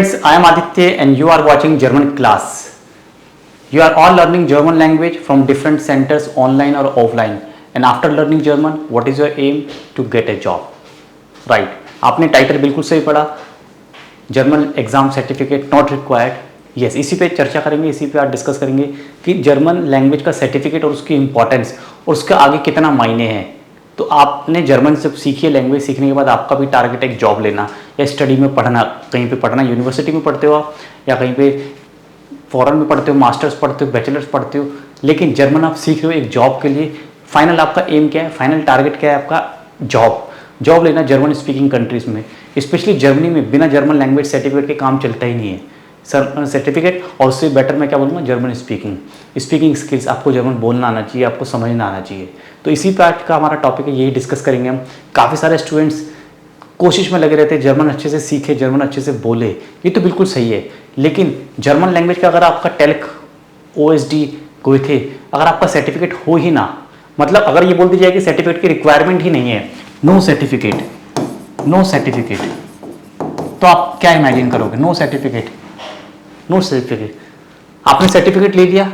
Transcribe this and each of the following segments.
Friends, I am Aditya and you are watching German class. You are all learning German language from different centers online or offline. And after learning German, what is your aim? To get a job. Right. आपने title बिल्कुल सही पढ़ा. German exam certificate not required. Yes, इसी पे चर्चा करेंगे, इसी पे आज डिस्कस करेंगे कि जर्मन लैंग्वेज का सर्टिफिकेट और उसकी इंपॉर्टेंस और उसके आगे कितना मायने हैं. तो आपने जर्मन जब सीखी है, लैंग्वेज सीखने के बाद आपका भी टारगेट है एक जॉब लेना या स्टडी में पढ़ना. कहीं पे पढ़ना, यूनिवर्सिटी में पढ़ते हो आप या कहीं पे फॉरेन में पढ़ते हो, मास्टर्स पढ़ते हो, बैचलर्स पढ़ते हो, लेकिन जर्मन आप सीख रहे हो एक जॉब के लिए. फाइनल आपका एम क्या है, फाइनल टारगेट क्या है आपका? जॉब लेना जर्मन स्पीकिंग कंट्रीज़ में. स्पेशली जर्मनी में बिना जर्मन लैंग्वेज सर्टिफिकेट के काम चलता ही नहीं है. सर्टिफिकेट और उससे बेटर मैं क्या बोलूँगा, जर्मन स्पीकिंग स्किल्स. आपको जर्मन बोलना आना चाहिए, आपको समझना आना चाहिए. तो इसी पार्ट का हमारा टॉपिक है, यही डिस्कस करेंगे हम. काफ़ी सारे स्टूडेंट्स कोशिश में लगे रहते हैं जर्मन अच्छे से सीखे, जर्मन अच्छे से बोले. ये तो बिल्कुल सही है, लेकिन जर्मन लैंग्वेज का अगर आपका टेल्क OSD कोई थे, अगर आपका सर्टिफिकेट हो ही ना, मतलब अगर ये बोल दी जाए कि सर्टिफिकेट की रिक्वायरमेंट ही नहीं है, नो सर्टिफिकेट, तो आप क्या इमेजिन करोगे? No certificate. आपने सर्टिफिकेट ले लिया,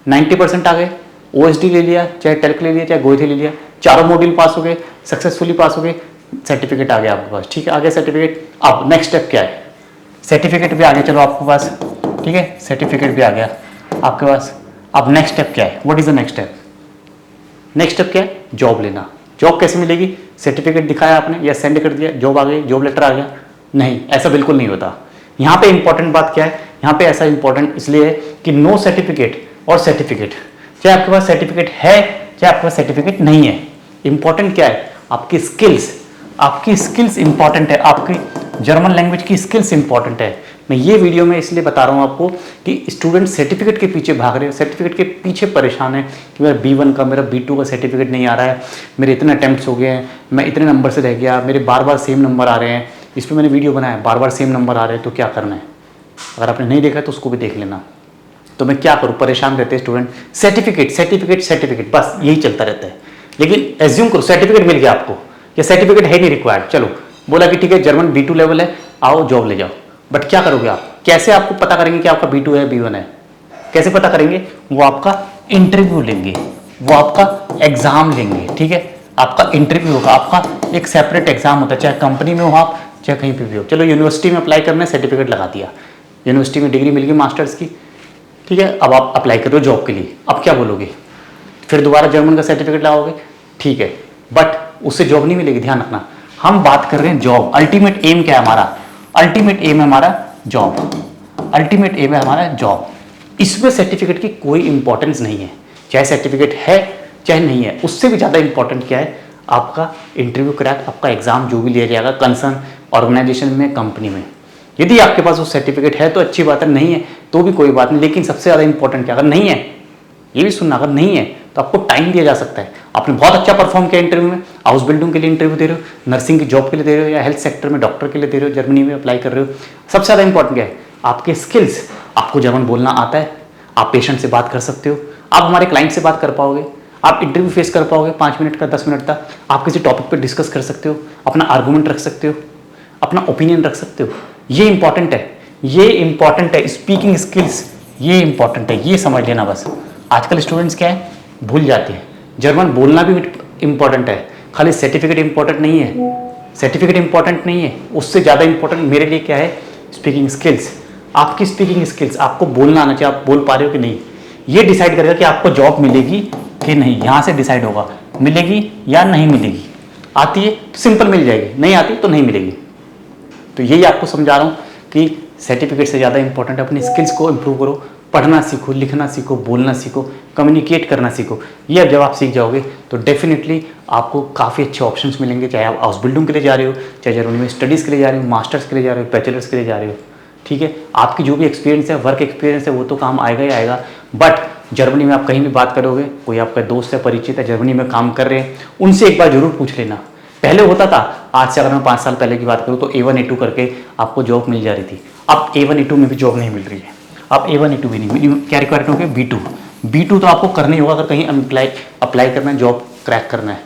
90% आ गए, OSD ले लिया, चाहे टेल्क ले लिया, चाहे गोइथे ले लिया, चारों मॉड्यूल पास हो गए, सक्सेसफुली पास हो गए, सर्टिफिकेट आ गया आपके पास. ठीक है, आ गया सर्टिफिकेट. अब नेक्स्ट स्टेप क्या है? सर्टिफिकेट भी आ गया, चलो आपके पास, ठीक है, सर्टिफिकेट भी आ गया आपके पास. अब नेक्स्ट स्टेप क्या है? What is the next step? Next step क्या है? जॉब लेना. जॉब कैसे मिलेगी? सर्टिफिकेट दिखाया आपने या सेंड कर दिया, जॉब आ गई, जॉब लेटर आ गया? नहीं, ऐसा बिल्कुल नहीं होता. यहाँ पे इंपॉर्टेंट बात क्या है? यहाँ पे ऐसा इंपॉर्टेंट इसलिए है कि नो सर्टिफिकेट और सर्टिफिकेट, चाहे आपके पास सर्टिफिकेट है चाहे आपके पास सर्टिफिकेट नहीं है, इंपॉर्टेंट क्या है? आपकी स्किल्स इंपॉर्टेंट है, आपकी जर्मन लैंग्वेज की स्किल्स इंपॉर्टेंट है. मैं ये वीडियो में इसलिए बता रहा हूँ आपको कि स्टूडेंट सर्टिफिकेट के पीछे भाग रहे हैं, सर्टिफिकेट के पीछे परेशान है कि मेरा B1 का, मेरा B2 का सर्टिफिकेट नहीं आ रहा है, मेरे इतने अटैम्प्ट्स हो गए हैं, मैं इतने नंबर से रह गया, मेरे बार बार सेम नंबर आ रहे हैं. इस पर मैंने वीडियो बनाया, बार बार सेम नंबर आ रहे हैं, तो क्या करना है? अगर आपने नहीं देखा तो उसको भी देख लेना. तो मैं क्या करूँ, परेशान रहते हैं स्टूडेंट, सर्टिफिकेट बस यही चलता रहता है. लेकिन एज्यूम करो सर्टिफिकेट मिल गया आपको, या सर्टिफिकेट है नहीं रिक्वायर्ड, चलो बोला कि ठीक है जर्मन B2 लेवल है, आओ जॉब ले जाओ. बट क्या करोगे आप? कैसे आपको पता करेंगे कि आपका B2 है, B1 है? कैसे पता करेंगे? वो आपका इंटरव्यू लेंगे, वो आपका एग्जाम लेंगे. ठीक है, आपका इंटरव्यू होगा, आपका एक सेपरेट एग्जाम होता है, चाहे कंपनी में हो आप, चाहे कहीं पे भी हो. चलो यूनिवर्सिटी में अप्लाई करना है, सर्टिफिकेट लगा दिया, यूनिवर्सिटी में डिग्री मिल गई मास्टर्स की. ठीक है, अब आप अप्लाई कर रहे हो जॉब के लिए. अब क्या बोलोगे? फिर दोबारा जर्मन का सर्टिफिकेट लगाओगे. ठीक है, बट उससे जॉब नहीं मिलेगी, ध्यान रखना. हम बात कर रहे हैं जॉब. अल्टीमेट एम क्या है हमारा? अल्टीमेट एम है हमारा जॉब. इसमें सर्टिफिकेट की कोई इंपॉर्टेंस नहीं है, चाहे सर्टिफिकेट है चाहे नहीं है. उससे भी ज़्यादा इंपॉर्टेंट क्या है? आपका इंटरव्यू क्रैक, आपका एग्जाम जो भी लिया जाएगा कंसर्न ऑर्गेनाइजेशन में, कंपनी में. यदि आपके पास वो सर्टिफिकेट है तो अच्छी बात है, नहीं है तो भी कोई बात नहीं. लेकिन सबसे ज़्यादा इंपॉर्टेंट क्या? अगर नहीं है, ये भी सुनना, अगर नहीं है तो आपको टाइम दिया जा सकता है. आपने बहुत अच्छा परफॉर्म किया इंटरव्यू में, हाउस बिल्डिंग के लिए इंटरव्यू दे रहे हो, नर्सिंग की जॉब के लिए दे रहे हो, या हेल्थ सेक्टर में डॉक्टर के लिए दे रहे हो, जर्मनी में अप्लाई कर रहे हो. सबसे ज़्यादा इंपॉर्टेंट क्या है? आपके स्किल्स. आपको जर्मन बोलना आता है, आप पेशेंट से बात कर सकते हो, आप हमारे क्लाइंट से बात कर पाओगे, आप इंटरव्यू फेस कर पाओगे 5 मिनट का, 10 मिनट तक. आप किसी टॉपिक पर डिस्कस कर सकते हो, अपना आर्गूमेंट रख सकते हो, अपना ओपिनियन रख सकते हो. ये इंपॉर्टेंट है, स्पीकिंग स्किल्स ये इंपॉर्टेंट है, ये समझ लेना बस. आजकल स्टूडेंट्स क्या है, भूल जाते हैं. जर्मन बोलना भी इंपॉर्टेंट है, खाली सर्टिफिकेट इंपॉर्टेंट नहीं है. उससे ज़्यादा इंपॉर्टेंट मेरे लिए क्या है? Speaking skills. आपकी स्पीकिंग स्किल्स, आपको बोलना आना चाहिए, आप बोल पा रहे हो कि नहीं, ये डिसाइड करेगा कि आपको जॉब मिलेगी कि नहीं. यहाँ से डिसाइड होगा मिलेगी या नहीं मिलेगी. आती है तो सिंपल मिल जाएगी, नहीं आती तो नहीं मिलेगी. तो यही आपको समझा रहा हूँ कि सर्टिफिकेट से ज़्यादा इंपॉर्टेंट है अपनी स्किल्स को इम्प्रूव करो. पढ़ना सीखो, लिखना सीखो, बोलना सीखो, कम्युनिकेट करना सीखो. ये अब जब आप सीख जाओगे तो डेफिनेटली आपको काफ़ी अच्छे ऑप्शंस मिलेंगे. चाहे आप हाउस बिल्डिंग के लिए जा रहे हो, चाहे जर्मनी में स्टडीज़ के लिए जा रहे हो, मास्टर्स के लिए जा रहे हो, बैचलर्स के लिए जा रहे हो. ठीक है, आपकी जो भी एक्सपीरियंस है, वर्क एक्सपीरियंस है, वो तो काम आएगा ही आएगा. बट जर्मनी में आप कहीं भी बात करोगे, कोई आपका दोस्त है, परिचित है, जर्मनी में काम कर रहे हैं, उनसे एक बार जरूर पूछ लेना. पहले होता था, आज से अगर मैं 5 साल पहले की बात करूँ तो A1 A2 करके आपको जॉब मिल जा रही थी. अब A1 A2 में भी जॉब नहीं मिल रही है. अब A1 A2 भी नहीं, क्या रिक्वायरमेंट हो गया? B2 तो आपको करना ही होगा अगर कहीं अप्लाई करना है, जॉब क्रैक करना है.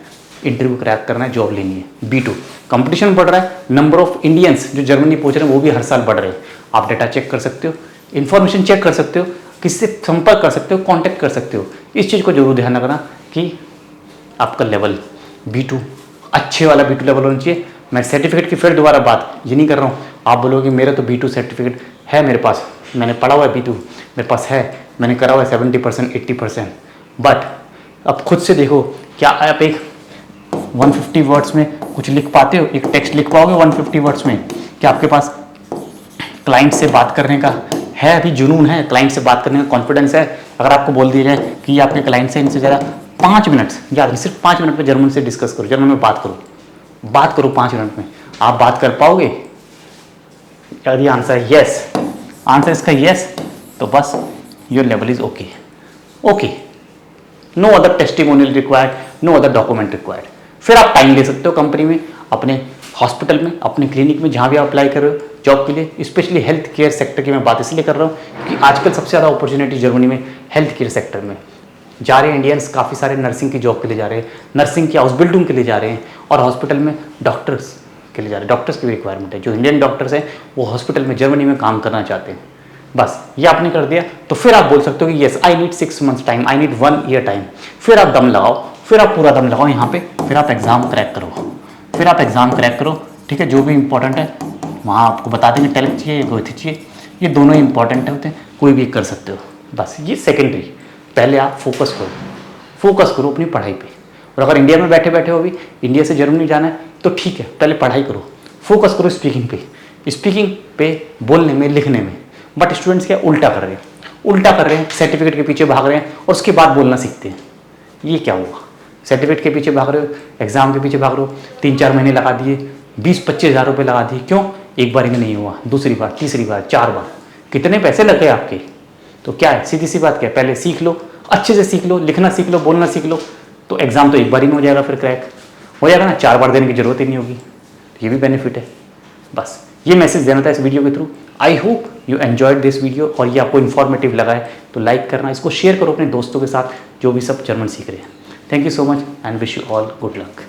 इंटरव्यू क्रैक करना है, जॉब लेनी है। B2 कंपटीशन बढ़ रहा है, नंबर ऑफ इंडियंस जो जर्मनी पहुंच रहे हैं वो भी हर साल बढ़ रहे हैं। आप डेटा चेक कर सकते हो, इन्फॉर्मेशन चेक कर सकते हो, किससे संपर्क कर सकते हो, कॉन्टैक्ट कर सकते हो। इस चीज़ को जरूर ध्यान रखना कि आपका लेवल B2 अच्छे वाला B2 लेवल होना चाहिए। मैं सर्टिफिकेट की फिर दोबारा बात ये नहीं कर रहा हूँ, आप बोलोगे मेरा तो B2 सर्टिफिकेट है मेरे पास, मैंने पढ़ा हुआ है B2 मेरे पास है, मैंने करा हुआ है 70% 80%, बट अब खुद से देखो क्या आप एक 150 वर्ड्स में कुछ लिख पाते हो? एक टेक्स्ट लिख पाओगे 150 वर्ड्स में? क्या आपके पास क्लाइंट से बात करने का है, अभी जुनून है, क्लाइंट से बात करने का कॉन्फिडेंस है? अगर आपको बोल दिया जाए कि आपके क्लाइंट से इनसे ज़रा 5 मिनट, याद नहीं, सिर्फ 5 मिनट में जर्मन से डिस्कस करो, जर्मन में बात करो 5 मिनट में, आप बात कर पाओगे? यदि आंसर है यस, आंसर इसका यस, तो बस your level is okay. Okay, no other testimonial required, no other document required. फिर आप टाइम ले सकते हो कंपनी में, अपने हॉस्पिटल में, अपने क्लिनिक में, जहाँ भी आप अप्लाई कर रहे हो जॉब के लिए। स्पेशली हेल्थ केयर सेक्टर की मैं बात इसलिए कर रहा हूँ क्योंकि आजकल सबसे ज़्यादा अपॉर्चुनिटी जर्मनी में हेल्थ केयर सेक्टर में जा रहे हैं। इंडियंस काफ़ी सारे नर्सिंग की जॉब के लिए जा रहे हैं, नर्सिंग की हाउस बिल्डिंग के लिए जा रहे हैं, और हॉस्पिटल में डॉक्टर्स के लिए जा रहे हैं। डॉक्टर्स की भी रिक्वायरमेंट है, जो इंडियन डॉक्टर्स हैं वो हॉस्पिटल में जर्मनी में काम करना चाहते हैं। बस ये आपने कर दिया तो फिर आप बोल सकते हो कि yes I need 6 months time, I need 1 year time. फिर आप दम लगाओ, फिर आप पूरा दम लगाओ यहाँ पे, फिर आप एग्ज़ाम क्रैक करो, ठीक है। जो भी इंपॉर्टेंट है वहाँ आपको बता देंगे, टैलेंट चाहिए, ग्रोथ चाहिए, ये दोनों ही इंपॉर्टेंट होते हैं, कोई भी कर सकते हो। बस ये सेकेंडरी, पहले आप फोकस करो अपनी पढ़ाई पे। और अगर इंडिया में बैठे बैठे हो भी, इंडिया से जर्मनी जाना है तो ठीक है, पहले पढ़ाई करो, फोकस करो स्पीकिंग पे, बोलने में, लिखने में। बट स्टूडेंट्स क्या उल्टा कर रहे हैं, सर्टिफिकेट के पीछे भाग रहे हैं और उसके बाद बोलना सीखते हैं। ये क्या हुआ? सर्टिफिकेट के पीछे भाग रहे हो, एग्जाम के पीछे भाग रहे हो, 3-4 महीने लगा दिए, 20-25 हज़ार रुपये लगा दिए। क्यों? एक बार में नहीं हुआ, दूसरी बार, तीसरी बार, 4 बार, कितने पैसे लग गए आपके? तो क्या है, सीधी सी बात क्या है, पहले सीख लो, अच्छे से सीख लो, लिखना सीख लो, बोलना सीख लो, तो एग्जाम तो एक बार ही में हो जाएगा, फिर क्रैक हो जाएगा ना, 4 बार देने की जरूरत ही नहीं होगी। तो ये भी बेनिफिट है। बस ये मैसेज देना था इस वीडियो के through. I hope you enjoyed this video, और ये आपको इन्फॉर्मेटिव लगा है तो लाइक करना, इसको शेयर करो अपने दोस्तों के साथ जो भी सब जर्मन सीख रहे हैं। Thank you so much and wish you all good luck.